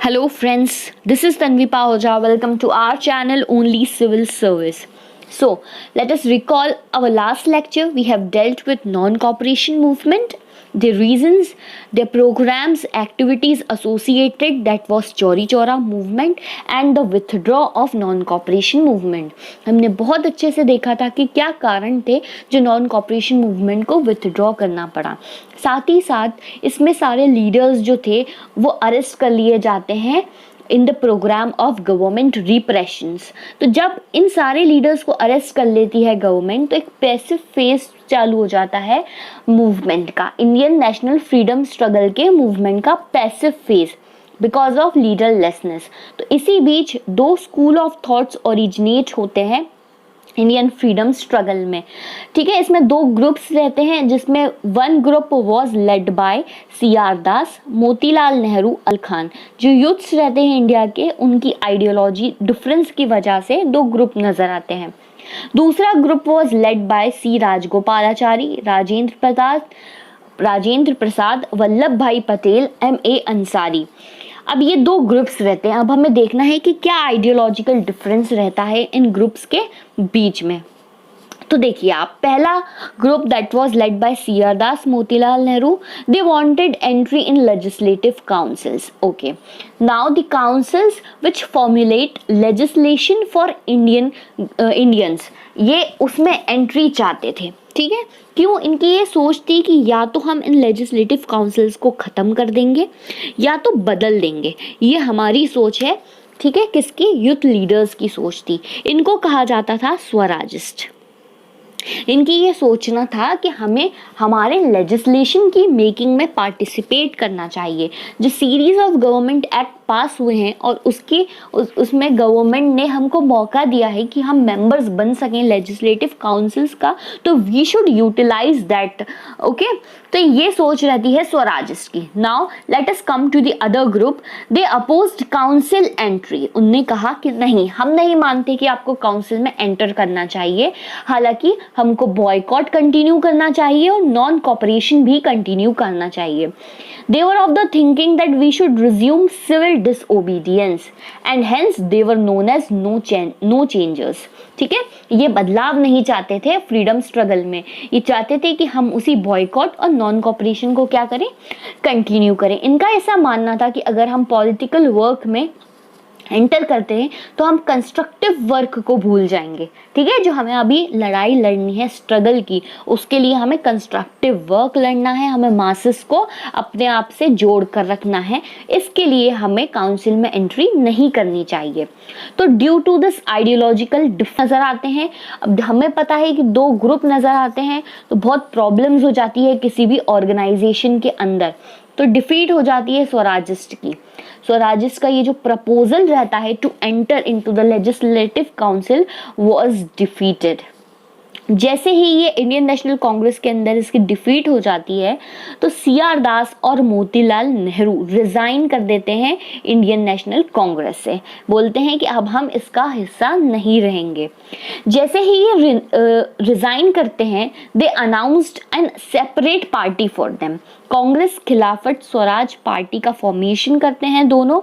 Hello friends, this is Tanvi Pahoja. Welcome to our channel Only Civil Service. So, let us recall our last lecture. We have dealt with non-cooperation movement, their reasons, their programs, activities associated, that was Chauri Chaura movement and the withdrawal of non-cooperation movement. हमने बहुत अच्छे से देखा था कि क्या कारण थे जो नॉन-कॉपरेशन मूवमेंट को विथड्रॉ करना पड़ा। साथ ही साथ इसमें सारे लीडर्स जो थे वो अरेस्ट कर लिए जाते हैं in the program of government repressions. तो जब इन सारे लीडर्स को अरेस्ट कर लेती है गवर्नमेंट तो एक पैसिव फेज चालू हो जाता है मूवमेंट का, इंडियन नेशनल फ्रीडम स्ट्रगल के मूवमेंट का पैसिव फेज बिकॉज ऑफ लीडरलेसनेस। तो इसी बीच दो स्कूल ऑफ थॉट्स ओरिजिनेट होते हैं इंडियन फ्रीडम स्ट्रगल में। ठीक है, इसमें दो ग्रुप्स रहते हैं जिसमें one group was led bye CR दास, मोतीलाल नेहरू, अल खान। जो यूथ्स रहते हैं इंडिया के, उनकी आइडियोलॉजी डिफरेंस की वजह से दो ग्रुप नजर आते हैं। दूसरा group was led by C Rajagopalachari, Rajendra Prasad, Vallabh Bhai Patel, MA Ansari. अब ये दो ग्रुप्स रहते हैं। अब हमें देखना है कि क्या आइडियोलॉजिकल डिफरेंस रहता है इन ग्रुप्स के बीच में। तो देखिए आप, पहला group that was led bye CR Das, Motilal Nehru, they wanted entry in legislative councils. Okay, now the councils which formulate legislation for Indians, ये उसमें एंट्री चाहते थे। ठीक है, क्यों? इनकी ये सोच थी कि या तो हम इन लेजिस्लेटिव काउंसिल्स को ख़त्म कर देंगे या तो बदल देंगे। ये हमारी सोच है। ठीक है, किसकी? यूथ लीडर्स की सोच थी। इनको कहा जाता था स्वराजिस्ट। इनकी ये सोचना था कि हमें हमारे लेजिस्लेशन की मेकिंग में पार्टिसिपेट करना चाहिए। जो सीरीज ऑफ गवर्नमेंट एक्ट पास हुए हैं और उसमें गवर्नमेंट ने हमको मौका दिया है कि हम मेंबर्स बन सकें लेजिस्लेटिव काउंसिल्स का, तो we should utilize that. Okay, तो ये सोच रहती है स्वराजिस्ट की। Now let us come to the other group, they opposed council entry. उनने कहा कि नहीं, हम नहीं मानते कि आपको काउंसिल में एंटर करना चाहिए, हालांकि हमको बॉयकॉट कंटिन्यू करना चाहिए और नॉन कॉपरेशन भी कंटिन्यू करना चाहिए। They were of the thinking that we should resume civil disobedience and hence they were known as no changers। ठीक है, ये बदलाव नहीं चाहते थे फ्रीडम स्ट्रगल में। ये चाहते थे कि हम उसी बॉयकॉट और नॉन कॉपरेशन को क्या करें, कंटिन्यू करें। इनका ऐसा मानना था कि अगर हम पॉलिटिकल वर्क में एंटर करते हैं तो हम कंस्ट्रक्टिव वर्क को भूल जाएंगे। ठीक है, जो हमें अभी लड़ाई लड़नी है स्ट्रगल की, उसके लिए हमें कंस्ट्रक्टिव वर्क लड़ना है, हमें मासेस को अपने आप से जोड़ कर रखना है। इसके लिए हमें काउंसिल में एंट्री नहीं करनी चाहिए। तो ड्यू टू दिस आइडियोलॉजिकल नजर आते हैं। अब हमें पता है कि दो ग्रुप नजर आते हैं तो बहुत प्रॉब्लम्स हो जाती है किसी भी ऑर्गेनाइजेशन के अंदर। तो डिफीट हो जाती है स्वराजिस्ट की। स्वराजिस्ट का ये जो प्रपोजल रहता है to enter into the legislative council was defeated. जैसे ही ये इंडियन नेशनल कांग्रेस के अंदर इसकी डिफीट हो जाती है तो CR दास और मोतीलाल नेहरू रिजाइन कर देते हैं इंडियन नेशनल कांग्रेस से। बोलते हैं कि अब हम इसका हिस्सा नहीं रहेंगे। जैसे ही ये रिजाइन करते हैं, they announced an separate party for them. Congress Khilafat Swaraj party का फॉर्मेशन करते हैं दोनों।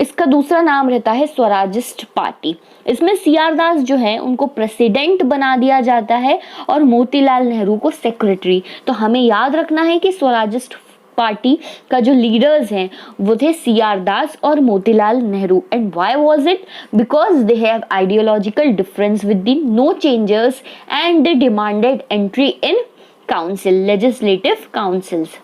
इसका दूसरा नाम रहता है स्वराजिस्ट पार्टी। इसमें CR दास जो है उनको प्रेसिडेंट बना दिया जाता है और मोतीलाल नेहरू को सेक्रेटरी। तो हमें याद रखना है कि स्वराजिस्ट पार्टी का जो लीडर्स हैं वो थे CR दास और Motilal Nehru. And why was it? Because they have ideological difference with the no changers and they demanded entry in council, legislative councils.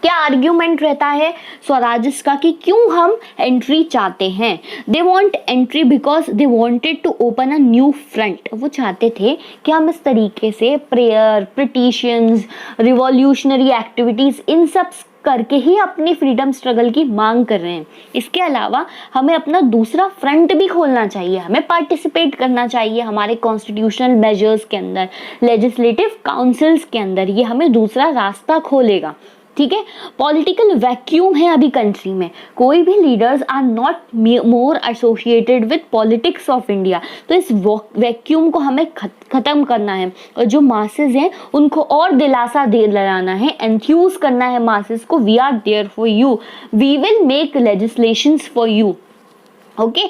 क्या आर्ग्यूमेंट रहता है स्वराजिस्ट का कि क्यों हम एंट्री चाहते हैं? They want entry because they wanted to open a new front. वो चाहते थे कि हम इस तरीके से प्रेयर, पिटीशंस, रिवॉल्यूशनरी एक्टिविटीज, इन सब करके ही अपनी फ्रीडम स्ट्रगल की मांग कर रहे हैं। इसके अलावा हमें अपना दूसरा फ्रंट भी खोलना चाहिए, हमें पार्टिसिपेट करना चाहिए हमारे कॉन्स्टिट्यूशनल मेजर्स के अंदर, लेजिस्लेटिव काउंसिल्स के अंदर। ये हमें दूसरा रास्ता खोलेगा। ठीक है। पॉलिटिकल वैक्यूम है अभी कंट्री में, कोई भी leaders are not more associated with politics of India. तो इस वैक्यूम को हमें खत्म करना है और जो मासेस हैं उनको और दिलासा दे लाना है, एंथ्यूज करना है मासेस को, we are there for you, we will make legislations for you. Okay,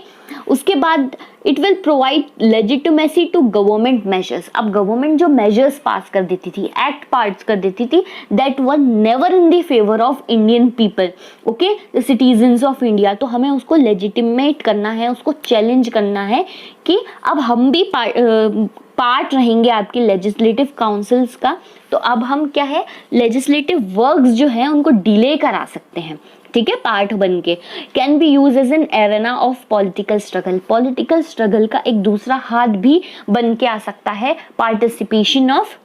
उसके बाद it will provide legitimacy to government measures. अब गवर्नमेंट जो मेजर्स पास कर देती थी, एक्ट पास कर देती थी, that were never in the favour of Indian people, okay, the citizens of India. तो हमें उसको लेजिटिमेट करना है, उसको चैलेंज करना है कि अब हम भी पार्ट रहेंगे आपके लेजिस्लेटिव काउंसिल्स का। तो अब हम क्या है, लेजिस्लेटिव वर्क्स जो है उनको डिले करा सकते हैं, ठीक है, पार्ट बन के। Can be use as an arena of political struggle, political struggle का एक दूसरा हाथ भी बन के आ सकता है पार्टिसिपेशन ऑफ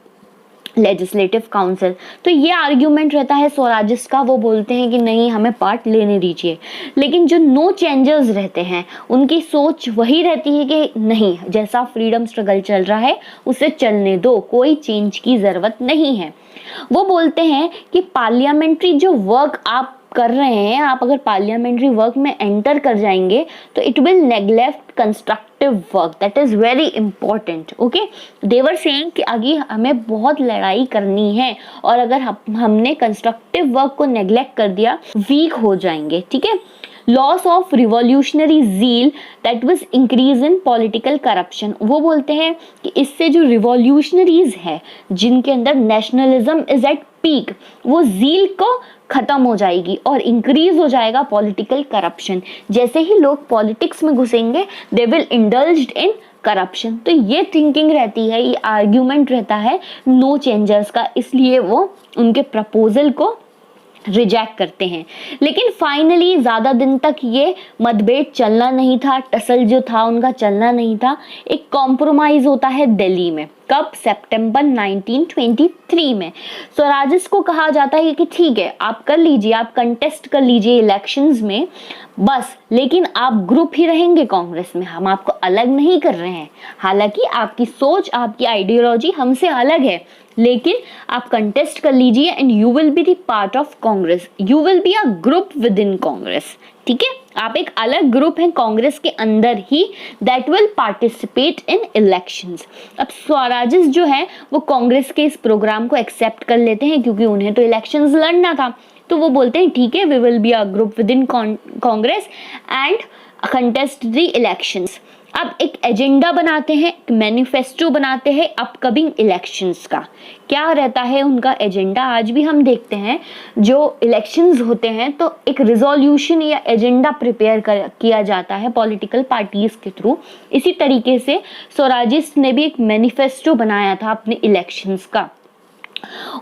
लेजिस्लेटिव काउंसिल। तो ये आर्ग्यूमेंट रहता है स्वराजिस्ट का, वो बोलते हैं कि नहीं हमें पार्ट लेने दीजिए। लेकिन जो नो चेंजर्स रहते हैं उनकी सोच वही रहती है कि नहीं, जैसा फ्रीडम स्ट्रगल चल रहा है उसे चलने दो, कोई चेंज की ज़रूरत नहीं है। वो बोलते हैं कि पार्लियामेंट्री जो वर्क आप कर रहे हैं, आप अगर पार्लियामेंट्री वर्क में एंटर कर जाएंगे तो it will neglect constructive work, that is very important. Okay, they were saying कि आगे हमें बहुत लड़ाई करनी है और अगर हमने कंस्ट्रक्टिव वर्क को नेग्लेक्ट कर दिया वीक हो जाएंगे, ठीक है। Loss of revolutionary zeal that was increase in political corruption, वो बोलते हैं कि इससे जो रिवॉल्यूशनरीज है जिनके अंदर नेशनलिज्म इज एट पीक, वो जील को खत्म हो जाएगी और इंक्रीज हो जाएगा पॉलिटिकल करप्शन। जैसे ही लोग पॉलिटिक्स में घुसेंगे they will indulged in corruption. तो ये थिंकिंग रहती है, ये आर्ग्यूमेंट रहता है नो चेंजर्स का, इसलिए वो उनके प्रपोजल को रिजेक्ट करते हैं। लेकिन फाइनली ज़्यादा दिन तक ये मतभेद चलना नहीं था, टसल जो था उनका चलना नहीं था। एक कॉम्प्रोमाइज़ होता है दिल्ली में, कब, सितंबर 1923 में। स्वराजिस्ट को कहा जाता है कि ठीक है आप कर लीजिए, आप कंटेस्ट कर लीजिए इलेक्शंस में बस, लेकिन आप ग्रुप ही रहेंगे कांग्रेस में, हम आपको अलग नहीं कर रहे हैं। हालांकि आपकी सोच, आपकी आइडियोलॉजी हमसे अलग है, लेकिन आप कंटेस्ट कर लीजिए and you will be the part of Congress, you will be a group within Congress, ठीक है। आप एक अलग ग्रुप हैं कांग्रेस के अंदर ही, that will participate in elections. अब स्वराजिस्ट जो है वो कांग्रेस के इस प्रोग्राम को एक्सेप्ट कर लेते हैं क्योंकि उन्हें तो इलेक्शंस लड़ना था। तो वो बोलते हैं ठीक है, we will be a group within Congress and contest the elections. अब एक एजेंडा बनाते हैं, मैनिफेस्टो बनाते हैं अपकमिंग इलेक्शंस का। क्या रहता है उनका एजेंडा, आज भी हम देखते हैं जो इलेक्शंस होते हैं तो एक रिजोल्यूशन या एजेंडा प्रिपेयर किया जाता है पॉलिटिकल पार्टीज के थ्रू। इसी तरीके से स्वराजिस्ट ने भी एक मैनिफेस्टो बनाया था अपने इलेक्शंस का।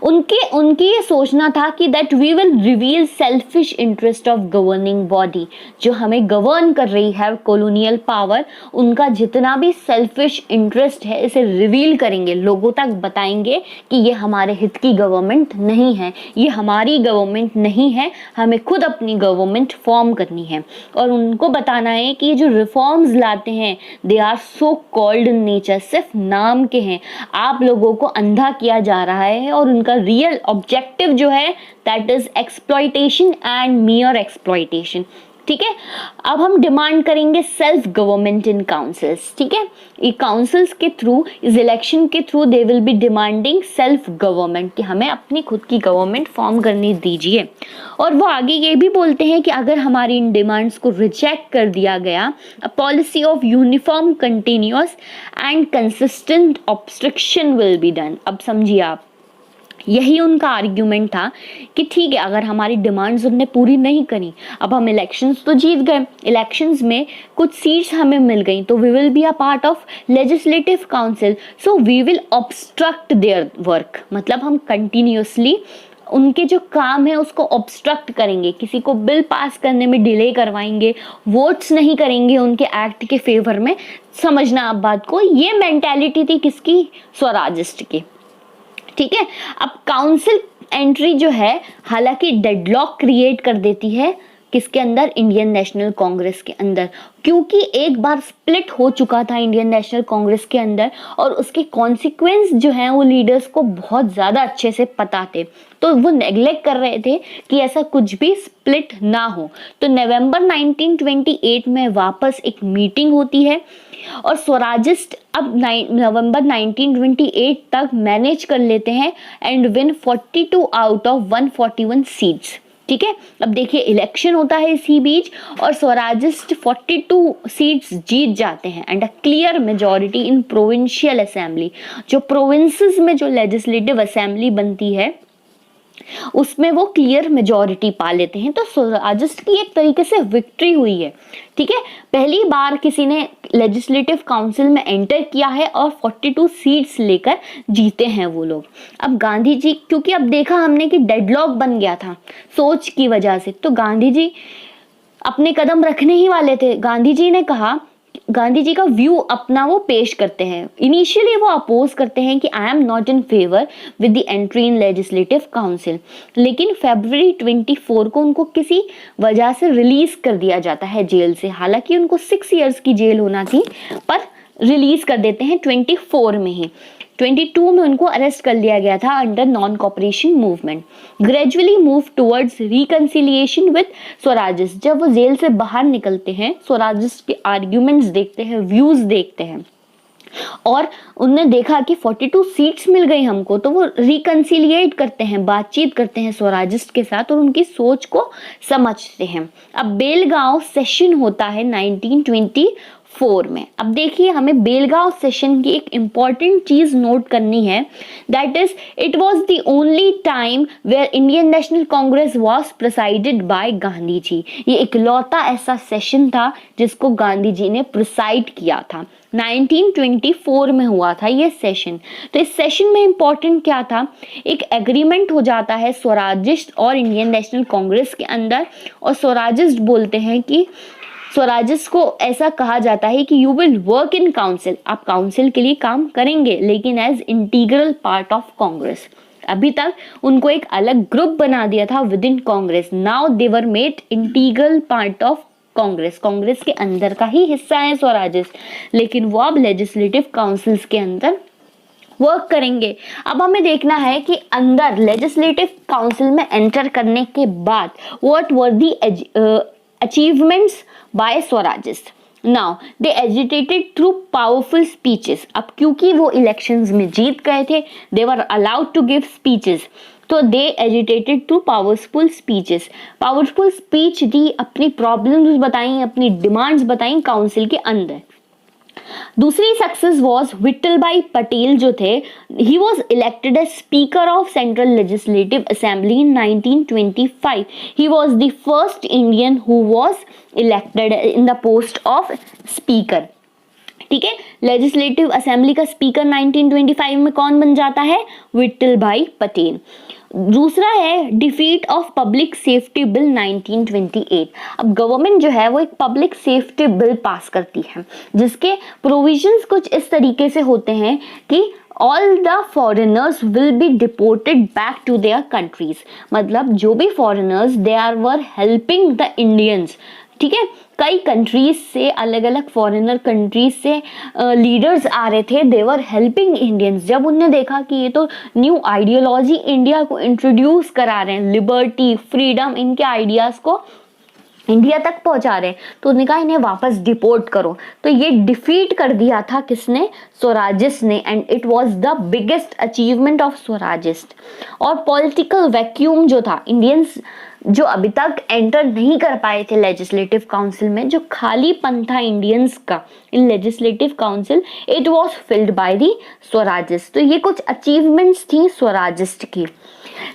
उनकी ये सोचना था कि that we will reveal selfish interest of governing body, जो हमें गवर्न कर रही है कॉलोनियल पावर, उनका जितना भी सेल्फिश इंटरेस्ट है इसे रिवील करेंगे, लोगों तक बताएंगे कि ये हमारे हित की गवर्नमेंट नहीं है, ये हमारी गवर्नमेंट नहीं है, हमें खुद अपनी गवर्नमेंट फॉर्म करनी है। और उनको बताना है कि ये जो रिफॉर्म्स लाते हैं they are so called in nature, सिर्फ नाम के हैं, आप लोगों को अंधा किया जा रहा है और उनका रियल ऑब्जेक्टिव जो है that is exploitation and मियर exploitation, ठीक है। अब हम डिमांड करेंगे सेल्फ गवर्नमेंट इन काउंसिल्स, ठीक है। ये काउंसिल्स के थ्रू, इस इलेक्शन के through they will be demanding self government, कि हमें अपनी खुद की गवर्नमेंट फॉर्म करने दीजिए। और वो आगे ये भी बोलते हैं कि अगर हमारी इन डिमांड्स को रिजेक्ट कर दिया गया, a policy of uniform continuous and consistent obstruction will be done. अब समझिए आप, यही उनका आर्ग्यूमेंट था कि ठीक है अगर हमारी डिमांड्स उनने पूरी नहीं करी, अब हम इलेक्शंस तो जीत गए, इलेक्शंस में कुछ सीट्स हमें मिल गई, तो we will be a part of legislative council, so we will obstruct their work. मतलब हम कंटिन्यूसली उनके जो काम है उसको ऑब्स्ट्रक्ट करेंगे, किसी को बिल पास करने में डिले करवाएंगे, वोट्स नहीं करेंगे उनके एक्ट के फेवर में। समझना आप बात को, ये मेंटालिटी थी किसकी, स्वराजिस्ट की, ठीक है। अब काउंसिल एंट्री जो है हालांकि डेडलॉक क्रिएट कर देती है किसके अंदर, इंडियन नेशनल कांग्रेस के अंदर, क्योंकि एक बार स्प्लिट हो चुका था इंडियन नेशनल कांग्रेस के अंदर और उसके कॉन्सिक्वेंस जो हैं वो लीडर्स को बहुत ज़्यादा अच्छे से पता थे, तो वो नेग्लेक्ट कर रहे थे कि ऐसा कुछ भी स्प्लिट ना हो। तो नवंबर 1928 में वापस एक मीटिंग होती है और स्वराजिस्ट अब नवंबर 1928 तक मैनेज कर लेते हैं and win 42 out of 141 seats. ठीक है, अब देखिए इलेक्शन होता है इसी बीच और स्वराजिस्ट 42 सीट्स जीत जाते हैं and a clear majority in provincial assembly. जो प्रोविंसेस में जो लेजिस्लेटिव असेंबली बनती है उसमें वो क्लियर मेजॉरिटी पा लेते हैं। तो स्वराजिस्ट की एक तरीके से विक्ट्री हुई है। ठीक है, पहली बार किसी ने लेजिस्लेटिव काउंसिल में एंटर किया है और 42 सीट्स लेकर जीते हैं वो लोग। अब गांधी जी, क्योंकि अब देखा हमने कि डेडलॉक बन गया था सोच की वजह से, तो गांधी जी अपने कदम रखने ही वाले थे। गांधी जी ने कहा, गांधी जी का व्यू अपना वो पेश करते हैं। इनिशियली वो अपोज करते हैं कि I am not in favour with the entry in legislative council, लेकिन फरवरी 24 को उनको किसी वजह से रिलीज कर दिया जाता है जेल से। हालांकि उनको 6 इयर्स की जेल होना थी पर रिलीज कर देते हैं 24 में ही। 22 में उनको अरेस्ट कर लिया गया था under non cooperation movement. Gradually move towards reconciliation with Swarajist. जब वो जेल से बाहर निकलते हैं, स्वराजिस्ट के आर्ग्यूमेंट्स देखते हैं, व्यूज देखते हैं और उन्होंने देखा कि 42 सीट्स मिल गई हमको, तो वो रिकंसिलिएट करते हैं, बातचीत करते हैं स्वराजिस्ट के साथ और उनकी सोच को समझते हैं। अब बेलगांव सेशन होता है 1924 में। अब देखिए हमें बेलगांव सेशन की एक इंपॉर्टेंट चीज नोट करनी है, that is it was the only time where Indian National Congress was presided by Gandhi ji. ये इकलौता ऐसा सेशन था जिसको गांधी जी ने प्रिसाइड किया था। 1924 में हुआ था ये सेशन। तो इस सेशन में इंपॉर्टेंट क्या था, एक एग्रीमेंट हो जाता है स्वराजिस्ट और इंडियन नेशनल कांग्रेस के अंदर, और स्वराजिस्ट बोलते हैं कि स्वराजिस्ट को ऐसा कहा जाता है कि you will work in council, आप काउंसिल के लिए काम करेंगे लेकिन as integral part of Congress. अभी तक उनको एक अलग ग्रुप बना दिया था within Congress, now they were made integral part of Congress. Congress के अंदर का ही हिस्सा है स्वराजिस्ट, लेकिन वो अब लेजिस्लेटिव काउंसिल्स के अंदर वर्क करेंगे। अब हमें देखना है कि अंदर लेजिस्लेटिव काउंसिल में एंटर करने के बाद what were the achievements by Swarajist. Now they agitated through powerful speeches. अब क्योंकि वो इलेक्शंस में जीत गए थे, they were allowed to give speeches, तो they agitated through powerful speeches. Powerful speech दी, अपनी प्रॉब्लम्स बताई, अपनी डिमांड्स बताई काउंसिल के अंदर। दूसरी सक्सेस वाज विट्ठल भाई पटेल जो थे, he was elected as speaker of central legislative assembly in 1925। He was the first Indian who was elected in the post of speaker. ठीक है, लेजिस्लेटिव असेंबली का स्पीकर 1925 में कौन बन जाता है, विट्ठल भाई पटेल। दूसरा है defeat of public safety bill 1928। अब गवर्नमेंट जो है वो एक पब्लिक सेफ्टी बिल पास करती है जिसके प्रोविजंस कुछ इस तरीके से होते हैं कि all the foreigners will be deported back to their countries. मतलब जो भी foreigners they are were helping the Indians. ठीक है, कई कंट्रीज से, अलग अलग फॉरेनर कंट्रीज से लीडर्स आ रहे थे, देवर हेल्पिंग इंडियंस। जब उन्होंने देखा कि ये तो न्यू आइडियोलॉजी इंडिया को इंट्रोड्यूस करा रहे हैं, लिबर्टी, फ्रीडम, इनके आइडियाज को इंडिया तक पहुंचा रहे हैं, तो उन्होंने कहा इन्हें वापस डिपोर्ट करो। तो ये डिफीट कर दिया था किसने, स्वराजिस्ट ने, and it was the biggest achievement of Swarajist. और पॉलिटिकल वैक्यूम जो था, इंडियंस जो अभी तक एंटर नहीं कर पाए थे लेजिस्लेटिव काउंसिल में, जो खालीपन था इंडियंस का in legislative council, it was filled by the Swarajist. तो ये कुछ अचीवमेंट्स थी स्वराजिस्ट की,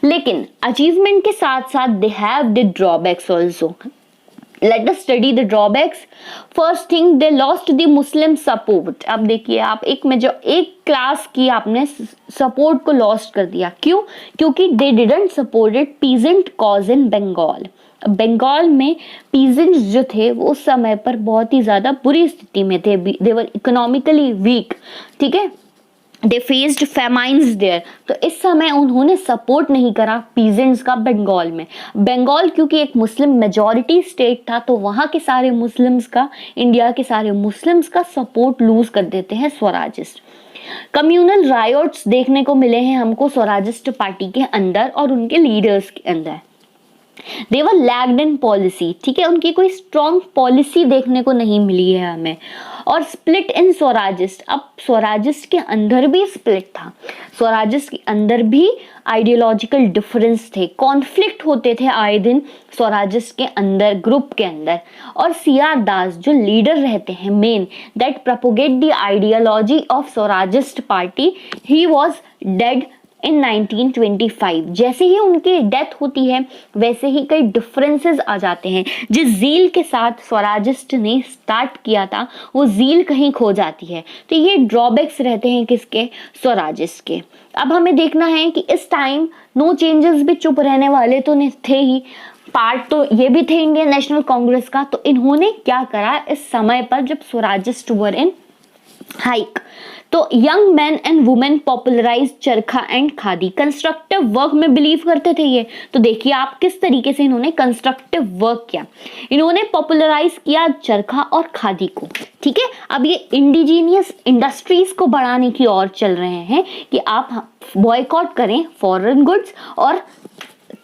लेकिन अचीवमेंट के साथ साथ they have the drawbacks also. Let us study the drawbacks. First thing, they lost the Muslim support. अब देखिए आप, एक क्लास की आपने सपोर्ट को लॉस्ट कर दिया। क्यों? क्योंकि they didn't supported peasant cause in Bengal. Bengal में पीजेंट्स जो थे वो उस समय पर बहुत ही ज्यादा बुरी स्थिति में थे, they were economically weak। ठीक है, दे फेस्ड फेमाइंस देयर। तो इस समय उन्होंने सपोर्ट नहीं करा पीजेंट्स का बंगाल में। बंगाल क्योंकि एक मुस्लिम मेजॉरिटी स्टेट था, तो वहाँ के सारे मुस्लिम्स का, इंडिया के सारे मुस्लिम्स का सपोर्ट लूज कर देते हैं स्वराजिस्ट। कम्युनल रायोट्स देखने को मिले हैं हमको स्वराजिस्ट पार्टी के अंदर और उनके लीडर्स के अंदर। दे वर लैग्ड इन पॉलिसी, ठीक है, उनकी कोई स्ट्रॉन्ग पॉलिसी देखने को नहीं मिली है हमें। और स्प्लिट इन स्वराजिस्ट, अब स्वराजिस्ट के अंदर भी स्प्लिट था, स्वराजिस्ट के अंदर भी आइडियोलॉजिकल डिफरेंस थे, कॉन्फ्लिक्ट होते थे आए दिन स्वराजिस्ट के अंदर, ग्रुप के अंदर। और CR दास जो लीडर रहते हैं main, that propagate the ideology of Swarajist party, he was dead in 1925। जैसे ही उनकी डेथ होती है वैसे ही कई डिफरेंसेस आ जाते हैं। जिस जील के साथ स्वराजिस्ट ने स्टार्ट किया था वो जील कहीं खो जाती है। तो ये ड्रॉबैक्स रहते हैं किसके, स्वराजिस्ट के। अब हमें देखना है कि इस टाइम नो चेंजेस भी चुप रहने वाले तो थे ही, पार्ट तो ये भी थे इंडियन नेशनल कांग्रेस का। तो इन्होंने क्या करा इस समय पर जब स्वराजिस्ट वर इन हाइक, तो young man and women popularize charkha and khadi. Constructive work में बिलीव करते थे ये। तो देखिए आप किस तरीके से इन्होंने कंस्ट्रक्टिव वर्क किया, इन्होंने पॉपुलराइज किया चरखा और खादी को, ठीक है। अब ये इंडिजीनियस इंडस्ट्रीज को बढ़ाने की ओर चल रहे हैं कि आप बॉयकॉट करें फॉरेन गुड्स और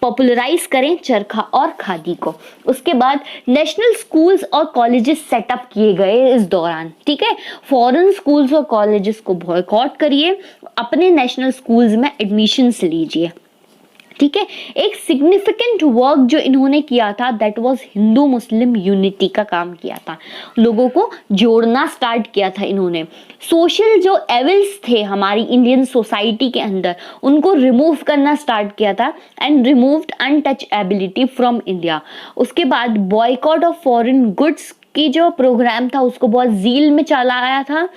पॉपुलराइज करें चरखा और खादी को। उसके बाद नेशनल स्कूल्स और कॉलेजेस सेटअप किए गए इस दौरान, ठीक है। फॉरेन स्कूल्स और कॉलेजेस को बॉयकॉट करिए, अपने नेशनल स्कूल्स में एडमिशन्स लीजिए, ठीक है। एक सिग्निफिकेंट वर्क जो इन्होंने किया था that was Hindu Muslim unity का काम किया था, लोगों को जोड़ना स्टार्ट किया था इन्होंने। सोशल जो एविल्स थे हमारी इंडियन सोसाइटी के अंदर उनको रिमूव करना स्टार्ट किया था एंड रिमूव्ड अनटचएबिलिटी फ्रॉम इंडिया। उसके बाद बॉयकॉट ऑफ फॉरेन गुड्स की जो प्रोग्राम था उसको बहुत जील में चलाया था,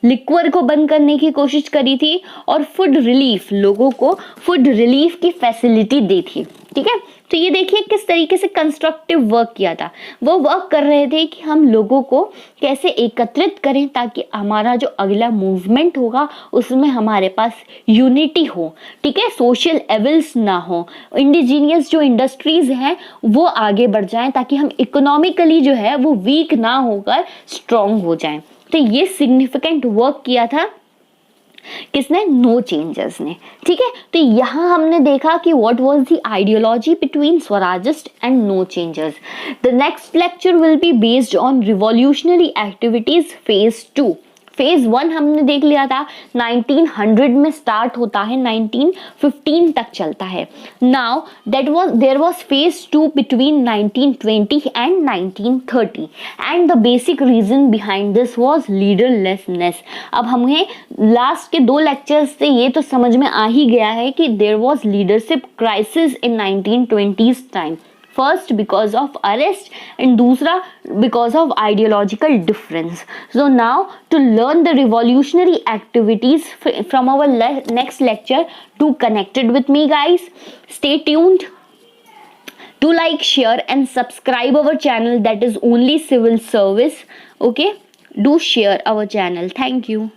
लिक्वर को बंद करने की कोशिश करी थी और फूड रिलीफ, लोगों को फूड रिलीफ की फैसिलिटी दी थी, ठीक है। तो ये देखिए किस तरीके से कंस्ट्रक्टिव वर्क किया था। वो वर्क कर रहे थे कि हम लोगों को कैसे एकत्रित करें ताकि हमारा जो अगला मूवमेंट होगा उसमें हमारे पास यूनिटी हो, ठीक है, सोशल एविल्स ना हो, इंडिजीनियस जो इंडस्ट्रीज हैं वो आगे बढ़ जाएं ताकि हम इकोनॉमिकली जो है वो वीक ना होकर स्ट्रॉन्ग हो जाएं। तो ये सिग्निफिकेंट वर्क किया था किसने, नो चेंजर्स ने, ठीक है। तो यहाँ हमने देखा कि what was the ideology between Swarajist and no changers. The next lecture will be based on revolutionary activities phase 2। Phase 1 हमने देख लिया था 1900 में स्टार्ट होता है, 1915 तक चलता है। Now there was phase 2 between 1920 and 1930 and the basic reason behind this was leaderlessness. अब हमें लास्ट के 2 लेक्चर्स से ये तो समझ में आ ही गया है कि there was leadership crisis in 1920s time. First because of arrest and दूसरा because of ideological difference. So now to learn the revolutionary activities from our next lecture, do connected with me guys, stay tuned, do like, share and subscribe our channel that is only civil service. Okay, do share our channel. Thank you.